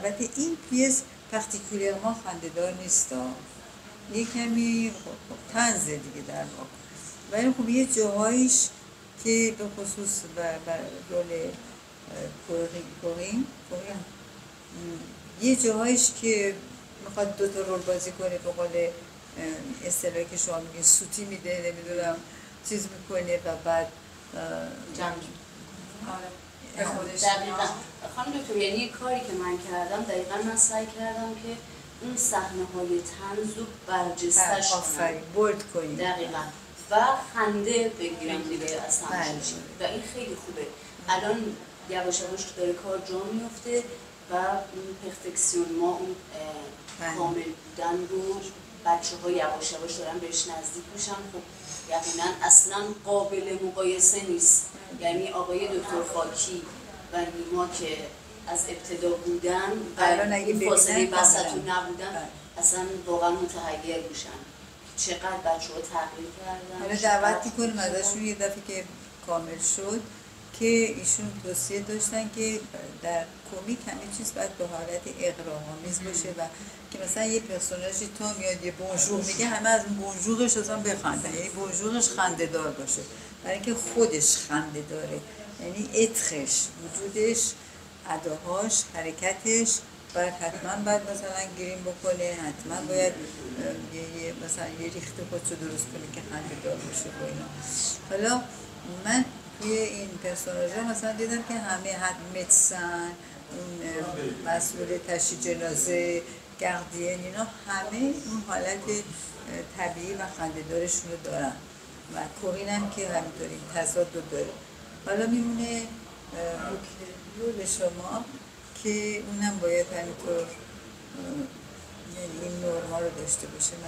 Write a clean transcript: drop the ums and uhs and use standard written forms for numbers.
البته این پیس پارتیکولیرمان خنده‌دار نیست، یه کمی طنزه دیگه در واقع، ولی خب یه جاهایش که به خصوص بر رول کورین یه جاهایش که میخواد دوتا رول بازی کنه، به قول اصطلاحی که شما میگین سوتی میده، نمیدونم چیز میکنه و بعد جمع به خودش. دقیقا خانم دکتر، یعنی کاری که من کردم دقیقا من سعی کردم که اون صحنه های طنز رو برجستش کنم، بولد کنیم دقیقا و خنده بگیرم دیگه از تماشاچی و این خیلی خوبه. الان یواش یواش داره کار جا میفته و اون پرفکسیون ما، اون کامل بودن رو بچه ها یواش یواش دارن بهش نزدیک میشن. خب یقینا اصلا قابل مقایسه نیست، یعنی آقای دکتر خاکی و نیما که از ابتدا بودن و این فاصله وسطی نبودن اصلا واقعا متحیر میشن چقدر بچه ها تغییر کردن. حالا دعوت میکنیم ازشون یه دفعه که کامل شد که ایشون توصیه داشتن که در کمیک همه چیز باید به حالت اغراق‌آمیز باشه و که مثلا یه پرسوناژی تا میاد یه بونژور میگه همه از اون بونژورش اصلا بخندن، یعنی بونژورش خنده دار باشه، برای اینکه خودش خنده داره، یعنی اطخش، وجودش، اداهاش، حرکتش باید حتما باید مثلا گریم بکنه، حتما باید مثلا یه ریخت خودشو درست کنه که خنده دار باشه و اینا. حالا من توی این پرسوناژها مثلا دیدم که همه مدسن، اون مسئول تشییع جنازه، گاردین، اینا همه اون حالت طبیعی و خنده‌دارشون رو دارن و کورین هم که همینطوری تضاد رو داره. حالا میمونه رول شما که اونم باید همینطور این نورما رو داشته باشه. من